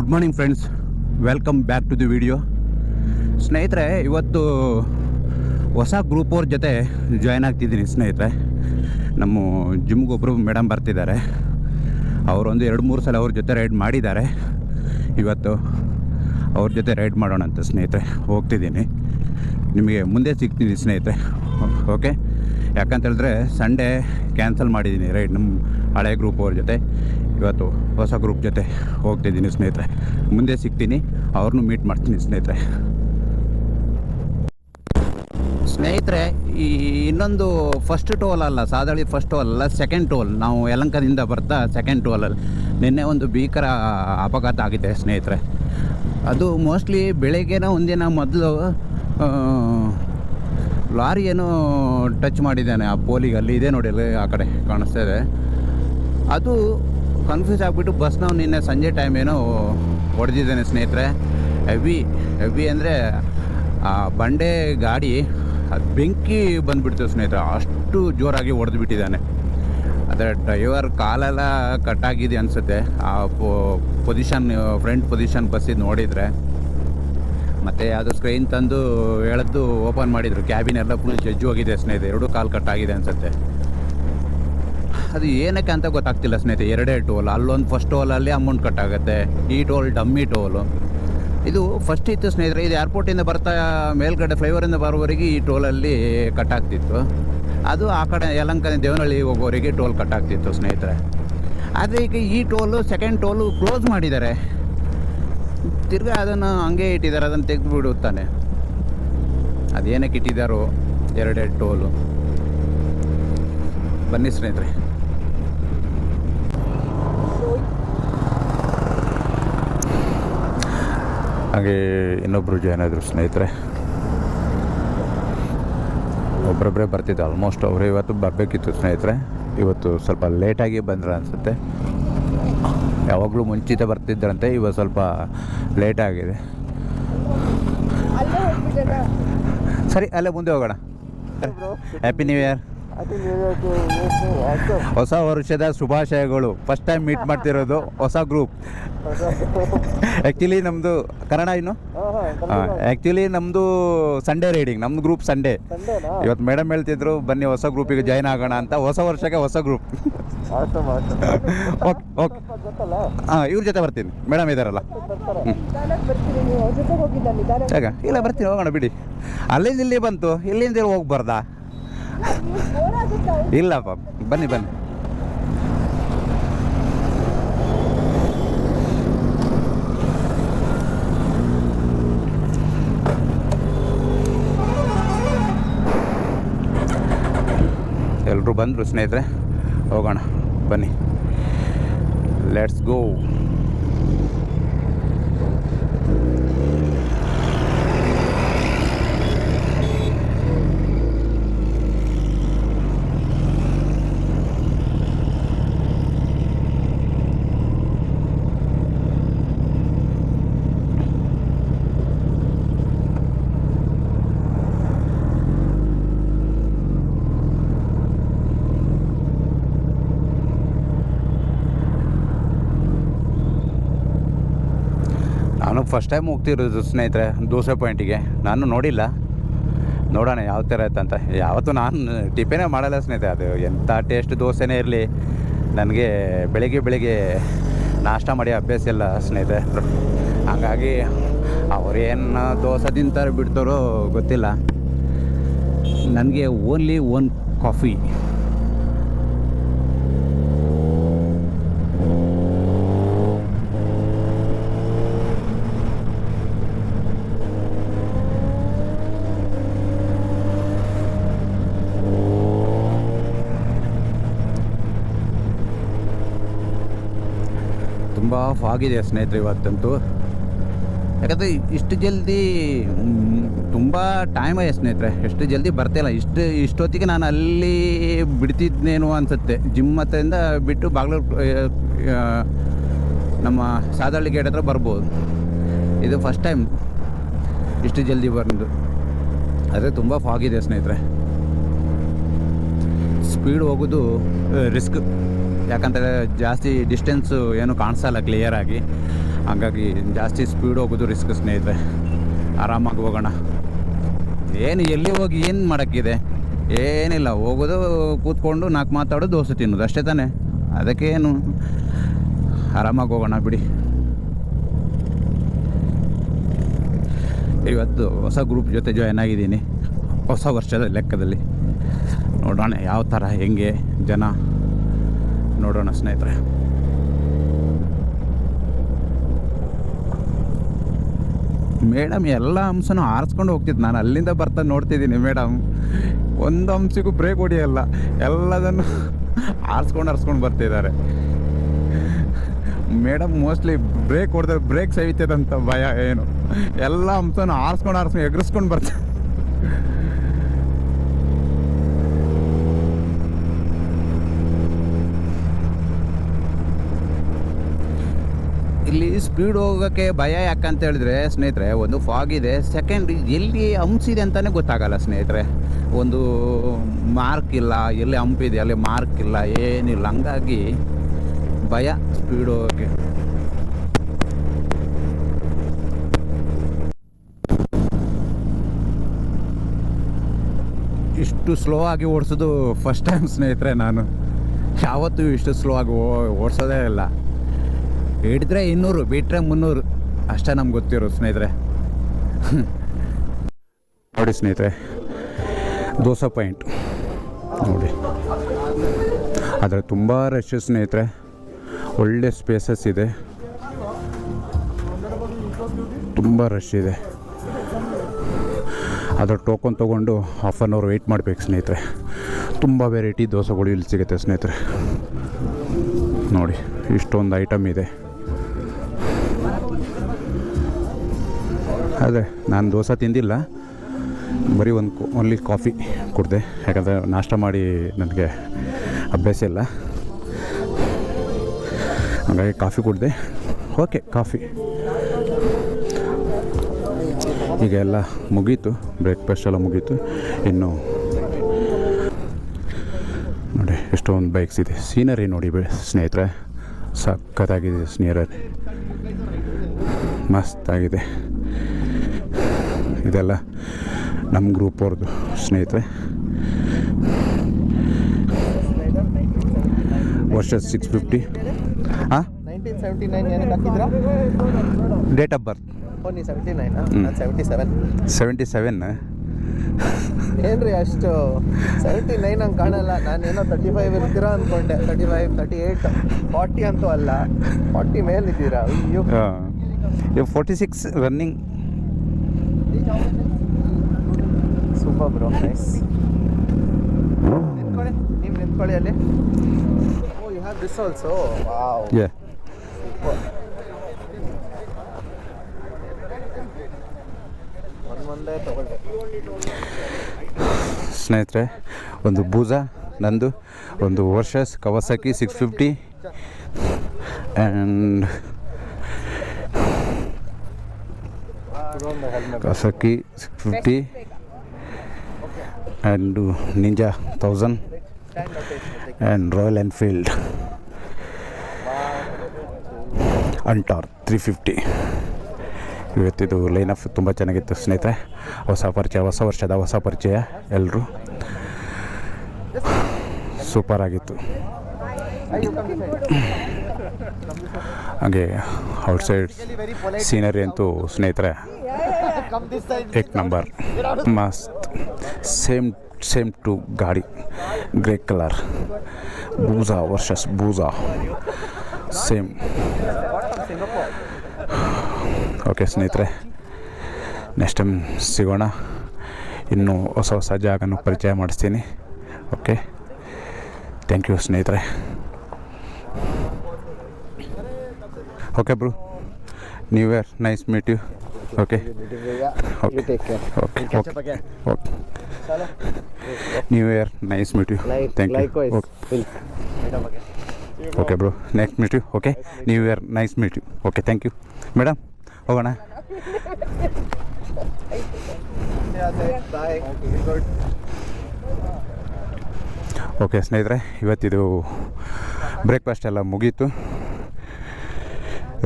Good morning friends, welcome back to the video. ಸ್ನೇಹಿತರೆ, ಇವತ್ತು ಹೊಸ ಗ್ರೂಪ್ ಅವ್ರ ಜೊತೆ ಜಾಯ್ನ್ ಆಗ್ತಿದ್ದೀನಿ ಸ್ನೇಹಿತರೆ. ನಮ್ಮ ಜಿಮ್ಗೆ ಒಬ್ಬರು ಮೇಡಮ್ ಬರ್ತಿದ್ದಾರೆ. ಅವರೊಂದು 2-3 ಸಲ ಅವ್ರ ಜೊತೆ ರೈಡ್ ಮಾಡಿದ್ದಾರೆ. ಇವತ್ತು ಅವ್ರ ಜೊತೆ ರೈಡ್ ಮಾಡೋಣ ಅಂತ ಸ್ನೇಹಿತರೆ ಹೋಗ್ತಿದ್ದೀನಿ. ನಿಮಗೆ ಮುಂದೆ ಸಿಗ್ತೀನಿ ಸ್ನೇಹಿತರೆ, ಓಕೆ? ಯಾಕಂತ ಹೇಳಿದ್ರೆ ಸಂಡೇ ಕ್ಯಾನ್ಸಲ್ ಮಾಡಿದ್ದೀನಿ ರೈಡ್ ನಮ್ಮ ಹಳೆ ಗ್ರೂಪ್ ಅವ್ರ ಜೊತೆ. ಇವತ್ತು ಹೊಸ ಗ್ರೂಪ್ ಜೊತೆ ಹೋಗ್ತಿದ್ದೀನಿ ಸ್ನೇಹಿತರೆ. ಮುಂದೆ ಸಿಗ್ತೀನಿ, ಅವ್ರನ್ನೂ ಮೀಟ್ ಮಾಡ್ತೀನಿ ಸ್ನೇಹಿತರೆ. ಈ ಇನ್ನೊಂದು ಫಸ್ಟ್ ಟೋಲ್ ಅಲ್ಲ, ಸಾದಳಿ ಫಸ್ಟ್ ಟೋಲ್ ಅಲ್ಲ, ಸೆಕೆಂಡ್ ಟೋಲ್. ನಾವು ಯಲಹಂಕದಿಂದ ಬರ್ತಾ ಸೆಕೆಂಡ್ ಟೋಲಲ್ಲಿ ನಿನ್ನೆ ಒಂದು ಭೀಕರ ಅಪಘಾತ ಆಗಿದೆ ಸ್ನೇಹಿತರೆ. ಅದು ಮೋಸ್ಟ್ಲಿ ಬೆಳಗ್ಗೆನ ಒಂದಿನ ಮೊದಲು ಲಾರಿ ಏನೋ ಟಚ್ ಮಾಡಿದ್ದಾನೆ ಆ ಪೋಲಿಗೆ. ಅಲ್ಲಿ ಇದೆ ನೋಡಿ, ಅಲ್ಲಿ ಆ ಕಡೆ ಕಾಣಿಸ್ತಾ ಇದೆ. ಅದು ಕನ್ಫ್ಯೂಸ್ ಆಗಿಬಿಟ್ಟು ಬಸ್ನವ್ನು ನಿನ್ನೆ ಸಂಜೆ ಟೈಮ್ ಏನೋ ಹೊಡೆದಿದ್ದಾನೆ ಸ್ನೇಹಿತರೆ. ಹೆವಿ ಅಂದರೆ ಆ ಬಂಡೆ ಗಾಡಿ ಅದು ಬೆಂಕಿ ಬಂದುಬಿಡ್ತು ಸ್ನೇಹಿತರೆ, ಅಷ್ಟು ಜೋರಾಗಿ ಹೊಡೆದು ಬಿಟ್ಟಿದ್ದಾನೆ. ಅದರ ಡ್ರೈವರ್ ಕಾಲೆಲ್ಲ ಕಟ್ಟಾಗಿದೆ ಅನಿಸುತ್ತೆ. ಆ ಪೊಸಿಷನ್, ಫ್ರಂಟ್ ಪೊಸಿಷನ್ ಬಸ್ಸಿದ್ದು ನೋಡಿದರೆ. ಮತ್ತು ಅದು ಸ್ಕ್ರೀನ್ ತಂದು ಹೇಳದ್ದು ಓಪನ್ ಮಾಡಿದರು, ಕ್ಯಾಬಿನ್ ಎಲ್ಲ ಫುಲ್ ಜಜ್ಜು ಹೋಗಿದೆ ಸ್ನೇಹಿತರೆ. 2 ಕಾಲು ಕಟ್ಟಾಗಿದೆ ಅನಿಸುತ್ತೆ. ಅದು ಏನಕ್ಕೆ ಅಂತ ಗೊತ್ತಾಗ್ತಿಲ್ಲ ಸ್ನೇಹಿತರೆ. 2 ಟೋಲ್, ಅಲ್ಲೊಂದು ಫಸ್ಟ್ ಟೋಲಲ್ಲಿ ಅಮೌಂಟ್ ಕಟ್ಟಾಗುತ್ತೆ, ಈ ಟೋಲ್ ಡಮ್ಮಿ ಟೋಲು. ಇದು ಫಸ್ಟ್ ಇತ್ತು ಸ್ನೇಹಿತರೆ. ಇದು ಏರ್ಪೋರ್ಟಿಂದ ಬರ್ತಾ ಮೇಲ್ಗಡೆ ಫ್ಲೈಓವರಿಂದ ಬರೋವರೆಗೆ ಈ ಟೋಲಲ್ಲಿ ಕಟ್ಟಾಗ್ತಿತ್ತು. ಅದು ಆ ಕಡೆ ಯಲಹಂಕ ದೇವನಹಳ್ಳಿ ಹೋಗೋವರೆಗೆ ಟೋಲ್ ಕಟ್ಟಾಗ್ತಿತ್ತು ಸ್ನೇಹಿತರೆ. ಆದರೆ ಈಗ ಈ ಟೋಲು, ಸೆಕೆಂಡ್ ಟೋಲು ಕ್ಲೋಸ್ ಮಾಡಿದ್ದಾರೆ. ತಿರ್ಗಾ ಅದನ್ನು ಹಂಗೆ ಇಟ್ಟಿದ್ದಾರೆ, ಅದನ್ನು ತೆಗೆದು ಬಿಡುತ್ತಾನೆ. ಅದೇನಕ್ಕೆ ಇಟ್ಟಿದ್ದಾರೋ 2 ಟೋಲು. ಬನ್ನಿ ಸ್ನೇಹಿತರೆ. ಹಾಗೆ ಇನ್ನೊಬ್ಬರು ಜಾಯ್ನ್ ಆದರು ಸ್ನೇಹಿತರೆ. ಒಬ್ಬರೊಬ್ಬರೇ ಬರ್ತಿದ್ದೆ ಆಲ್ಮೋಸ್ಟ್. ಅವರು ಇವತ್ತು ಬರಬೇಕಿತ್ತು ಸ್ನೇಹಿತರೆ. ಇವತ್ತು ಸ್ವಲ್ಪ ಲೇಟಾಗಿ ಬಂದ್ರೆ ಅನಿಸುತ್ತೆ. ಯಾವಾಗಲೂ ಮುಂಚಿತ ಬರ್ತಿದ್ದರಂತೆ, ಇವತ್ತು ಸ್ವಲ್ಪ ಲೇಟಾಗಿದೆ. ಸರಿ, ಅಲ್ಲೇ ಮುಂದೆ ಹೋಗೋಣ. Happy new year. ಹೊಸ ವರ್ಷದ ಶುಭಾಶಯಗಳು. ಫಸ್ಟ್ ಟೈಮ್ ಮೀಟ್ ಮಾಡ್ತಿರೋದು ಹೊಸ ಗ್ರೂಪ್. ಆ್ಯಕ್ಚುಲಿ ನಮ್ಮದು ಕನ್ನಡ ಇನ್ನು ಆ್ಯಕ್ಚುಲಿ ನಮ್ಮದು ಸಂಡೇ ರೈಡಿಂಗ್, ನಮ್ಮದು ಗ್ರೂಪ್ ಸಂಡೇ. ಇವತ್ತು ಮೇಡಮ್ ಹೇಳ್ತಿದ್ರು ಬನ್ನಿ ಹೊಸ ಗ್ರೂಪಿಗೆ ಜಾಯ್ನ್ ಆಗೋಣ ಅಂತ. ಹೊಸ ವರ್ಷಕ್ಕೆ ಹೊಸ ಗ್ರೂಪ್. Okay okay. ಹಾಂ, ಇವ್ರ ಜೊತೆ ಬರ್ತೀನಿ, ಮೇಡಮ್ ಇದ್ದಾರಲ್ಲ. ಆಗ ಇಲ್ಲ ಬರ್ತೀನಿ, ಹೋಗೋಣ ಬಿಡಿ. ಅಲ್ಲಿಂದ ಇಲ್ಲಿ ಬಂತು, ಇಲ್ಲಿಂದ ಹೋಗ್ಬಾರ್ದಾ? ಇಲ್ಲಪ್ಪ, ಬನ್ನಿ. ಎಲ್ಲರೂ ಬಂದರು ಸ್ನೇಹಿತರೆ, ಹೋಗೋಣ ಬನ್ನಿ. Let's go. ನಾನು ಫಸ್ಟ್ ಟೈಮ್ ಹೋಗ್ತಿರೋದು ಸ್ನೇಹಿತರೆ ದೋಸೆ ಪಾಯಿಂಟಿಗೆ. ನಾನು ನೋಡಿಲ್ಲ, ನೋಡೋಣ ಯಾವ ಥರ ಇತ್ತಂತ. ಯಾವತ್ತೂ ನಾನು ಟಿಫಿನೇ ಮಾಡಲ್ಲ ಸ್ನೇಹಿತರೆ. ಅದು ಎಂಥ ಟೇಸ್ಟ್ ದೋಸೆನೇ ಇರಲಿ, ನನಗೆ ಬೆಳಿಗ್ಗೆ ನಾಷ್ಟ ಮಾಡಿ ಅಭ್ಯಾಸ ಇಲ್ಲ ಸ್ನೇಹಿತರೆ. ಹಾಗಾಗಿ ಅವ್ರೇನು ದೋಸೆ ತಿಂತಾರೆ ಬಿಡ್ತಾರೋ ಗೊತ್ತಿಲ್ಲ. ನನಗೆ ಓನ್ಲಿ 1 ಕಾಫಿ. ತುಂಬ ಫಾಗಿದೆ ಸ್ನೇಹಿತರೆ ಇವತ್ತಂತೂ. ಯಾಕಂದರೆ ಇಷ್ಟು ಜಲ್ದಿ ತುಂಬ ಟೈಮ್ ಆಗಿದೆ ಸ್ನೇಹಿತರೆ. ಎಷ್ಟು ಜಲ್ದಿ ಬರ್ತಾಯಿಲ್ಲ. ಇಷ್ಟೊತ್ತಿಗೆ ನಾನು ಅಲ್ಲಿ ಬಿಡ್ತಿದ್ದೇನೋ ಅನಿಸುತ್ತೆ. ಜಿಮ್ ಹತ್ತಿರದಿಂದ ಬಿಟ್ಟು ಬಾಗ್ಲೂರು ನಮ್ಮ ಸಾದಳ್ಳಿ ಗೇಟ್ ಹತ್ರ ಬರ್ಬೋದು. ಇದು ಫಸ್ಟ್ ಟೈಮ್ ಇಷ್ಟು ಜಲ್ದಿ ಬಂದು. ಆದರೆ ತುಂಬ ಫಾಗಿದೆ ಸ್ನೇಹಿತರೆ. ಸ್ಪೀಡ್ ಹೋಗೋದು ರಿಸ್ಕ್. ಯಾಕಂತೇಳಿದ್ರೆ ಜಾಸ್ತಿ ಡಿಸ್ಟೆನ್ಸು ಏನು ಕಾಣಿಸಲ್ಲ ಕ್ಲಿಯರಾಗಿ. ಹಾಗಾಗಿ ಜಾಸ್ತಿ ಸ್ಪೀಡ್ ಹೋಗೋದು ರಿಸ್ಕ್ ಸ್ನೇಹಿತರೆ. ಆರಾಮಾಗಿ ಹೋಗೋಣ. ಏನು ಎಲ್ಲಿ ಹೋಗಿ ಏನು ಮಾಡೋಕ್ಕಿದೆ, ಏನಿಲ್ಲ, ಹೋಗೋದು ಕೂತ್ಕೊಂಡು 4 ಮಾತಾಡೋದು ದೋಸೆ ತಿನ್ನೋದು ಅಷ್ಟೇ ತಾನೇ. ಅದಕ್ಕೇನು, ಆರಾಮಾಗಿ ಹೋಗೋಣ ಬಿಡಿ. ಇವತ್ತು ಹೊಸ ಗ್ರೂಪ್ ಜೊತೆ ಜಾಯ್ನ್ ಆಗಿದ್ದೀನಿ, ಹೊಸ ವರ್ಷದ ಲೆಕ್ಕದಲ್ಲಿ. ನೋಡೋಣ ಯಾವ ಥರ ಹೆಂಗೆ ಜನ, ನೋಡೋಣ ಸ್ನೇಹಿತರೆ. ಮೇಡಮ್ ಎಲ್ಲ ಅಂಶನೂ ಆರಿಸ್ಕೊಂಡು ಹೋಗ್ತಿದ್ದು, ನಾನು ಅಲ್ಲಿಂದ ಬರ್ತಾ ನೋಡ್ತಿದ್ದೀನಿ. ಮೇಡಮ್ ಒಂದು ಅಂಶಕ್ಕೂ ಬ್ರೇಕ್ ಹೊಡಿಯಲ್ಲ, ಎಲ್ಲದನ್ನು ಆರಿಸ್ಕೊಂಡು ಬರ್ತಿದ್ದಾರೆ. ಮೇಡಮ್ ಮೋಸ್ಟ್ಲಿ ಬ್ರೇಕ್ ಹೊಡೆದ್ರೆ ಬ್ರೇಕ್ ಸವಿತದಂತ ಭಯ ಏನು, ಎಲ್ಲ ಅಂಶನೂ ಆರಿಸ್ಕೊಂಡು ಎಗರಿಸ್ಕೊಂಡು ಬರ್ತಾರೆ. ಇಲ್ಲಿ ಸ್ಪೀಡ್ ಹೋಗೋಕ್ಕೆ ಭಯ ಯಾಕಂತ ಹೇಳಿದ್ರೆ ಸ್ನೇಹಿತರೆ, ಒಂದು ಫಾಗ್ ಇದೆ, ಸೆಕೆಂಡ್ ಎಲ್ಲಿ ಹಂಪ್ಸಿದೆ ಅಂತಲೇ ಗೊತ್ತಾಗಲ್ಲ ಸ್ನೇಹಿತರೆ. ಒಂದು ಮಾರ್ಕ್ ಇಲ್ಲ, ಎಲ್ಲಿ ಹಂಪಿದೆ ಅಲ್ಲಿ ಮಾರ್ಕ್ ಇಲ್ಲ, ಏನಿಲ್ಲ. ಹಂಗಾಗಿ ಭಯ ಸ್ಪೀಡ್ ಹೋಗೋಕ್ಕೆ. ಇಷ್ಟು ಸ್ಲೋ ಆಗಿ ಓಡಿಸೋದು ಫಸ್ಟ್ ಟೈಮ್ ಸ್ನೇಹಿತರೆ. ನಾನು ಯಾವತ್ತೂ ಇಷ್ಟು ಸ್ಲೋ ಆಗಿ ಓಡಿಸೋದೇ ಇಲ್ಲ. ಹಿಡಿದ್ರೆ 200, ಬಿಟ್ಟರೆ 300 ಅಷ್ಟೇ ನಮ್ಗೆ ಗೊತ್ತಿರೋ ಸ್ನೇಹಿತರೆ. ನೋಡಿ ಸ್ನೇಹಿತರೆ, ದೋಸೆ ಪಾಯಿಂಟ್ ನೋಡಿ, ಆದರೆ ತುಂಬ ರಶ್ ಸ್ನೇಹಿತರೆ. ಒಳ್ಳೆ ಸ್ಪೇಸಸ್ ಇದೆ, ತುಂಬ ರಶ್ ಇದೆ. ಅದರ ಟೋಕನ್ ತೊಗೊಂಡು 1/2 hour ವೆಯ್ಟ್ ಮಾಡಬೇಕು ಸ್ನೇಹಿತರೆ. ತುಂಬ ವೆರೈಟಿ ದೋಸೆಗಳು ಇಲ್ಲಿ ಸಿಗುತ್ತೆ ಸ್ನೇಹಿತರೆ. ನೋಡಿ ಇಷ್ಟೊಂದು ಐಟಮ್ ಇದೆ. ಅದೇ ನಾನು ದೋಸೆ ತಿಂದಿಲ್ಲ, ಬರೀ ಓನ್ಲಿ ಕಾಫಿ ಕುಡಿದೆ. ಯಾಕಂದರೆ ನಾಷ್ಟ ಮಾಡಿ ನನಗೆ ಅಭ್ಯಾಸ ಇಲ್ಲ, ಹಾಗಾಗಿ ಕಾಫಿ ಕುಡಿದೆ. ಓಕೆ, ಕಾಫಿ ಈಗ ಎಲ್ಲ ಮುಗೀತು, ಬ್ರೇಕ್ಫಾಸ್ಟ್ ಎಲ್ಲ ಮುಗೀತು. ಇನ್ನು ನೋಡಿ ಎಷ್ಟೊಂದು ಬೈಕ್ಸ್ ಇದೆ. ಸೀನರಿ ನೋಡಿ ಸ್ನೇಹಿತರೆ, ಸಖತ್ತಾಗಿದೆ ಸೀನರಿ, ಮಸ್ತಾಗಿದೆ. ಇದೆಲ್ಲ ನಮ್ಮ ಗ್ರೂಪ್ ಅವ್ರದ್ದು ಸ್ನೇಹಿತರೆ. ವರ್ಷ 650. ಹಾಂ, 1979 ಡೇಟ್ ಆಫ್ ಬರ್ತ್ 77. ಏನ್ರಿ ಅಷ್ಟು 79 ಹಂಗೆ ಕಾಣಲ್ಲ. ನಾನೇನೋ 35 ಇರ್ತೀರಾ ಅಂದ್ಕೊಂಡೆ. 35, 38, 40 ಅಂತೂ ಅಲ್ಲ, 40 ಮೇಲಿದ್ದೀರಾ. ಅಯ್ಯೋ, 46 ರನ್ನಿಂಗ್. Super bro, nice. ನಿಂತ್ಕೊಳ್ಳಿ, ನೀವು ನಿಂತ್ಕೊಳ್ಳಿ ಅಲ್ಲಿ. Oh, you have this also. Wow, super. ಒಂದೇ ತಗೊಳ್ಬೇಕು ಸ್ನೇಹಿತರೆ. ಒಂದು ಬೂಜಾ ನಂದು, ಒಂದು versus Kawasaki 650 and Kawasaki 650 and Ninja 1000 and Royal Enfield ಅಂಟಾರ್ 350. ಇವತ್ತಿದು ಲೈನ್ ಆಫ್ ತುಂಬ ಚೆನ್ನಾಗಿತ್ತು ಸ್ನೇಹಿತರೆ. ಹೊಸ ವರ್ಷದ ಹೊಸ ಪರಿಚಯ, ಎಲ್ಲರೂ ಸೂಪರ್ ಆಗಿತ್ತು. ಹಾಗೆ ಔಟ್ಸೈಡ್ ಸೀನರಿ ಅಂತೂ ಸ್ನೇಹಿತರೆ ಏಕ್ ನಂಬರ್, ಮಸ್ತ್. ಸೇಮ್ ಟು ಗಾಡಿ, ಗ್ರೇ ಕಲರ್, ಬೂಜಾ ವರ್ಷಸ್ ಬೂಜಾ ಸೇಮ್. ಓಕೆ ಸ್ನೇಹಿತರೆ, ನೆಕ್ಸ್ಟ್ ಟೈಮ್ ಸಿಗೋಣ. ಇನ್ನೂ ಹೊಸ ಜಾಗನೂ ಪರಿಚಯ ಮಾಡಿಸ್ತೀನಿ. ಓಕೆ, ಥ್ಯಾಂಕ್ ಯು ಸ್ನೇಹಿತರೆ. Okay bro, new year, nice meet you. Okay okay okay okay okay, new year, nice meet you. Thank you. Okay bro, next meet you. Okay, new year, nice meet you. Okay, thank you. Madam ಹೋಗೋಣ. Okay ಸ್ನೇಹಿತರೆ, ಇವತ್ತಿದು breakfast ಎಲ್ಲ ಮುಗೀತು.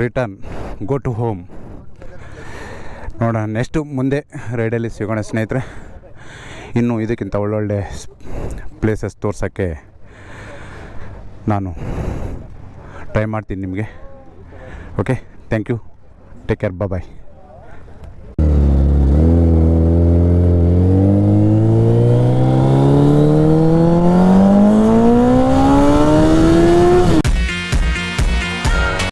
Return go to home. ನೋಡೋಣ next ಮುಂದೆ ರೈಡಲ್ಲಿ ಸಿಗೋಣ ಸ್ನೇಹಿತರೆ. ಇನ್ನೂ ಇದಕ್ಕಿಂತ ಒಳ್ಳೊಳ್ಳೆ ಪ್ಲೇಸಸ್ ತೋರ್ಸೋಕ್ಕೆ ನಾನು ಟ್ರೈ ಮಾಡ್ತೀನಿ ನಿಮಗೆ. Okay, thank you, take care, bye.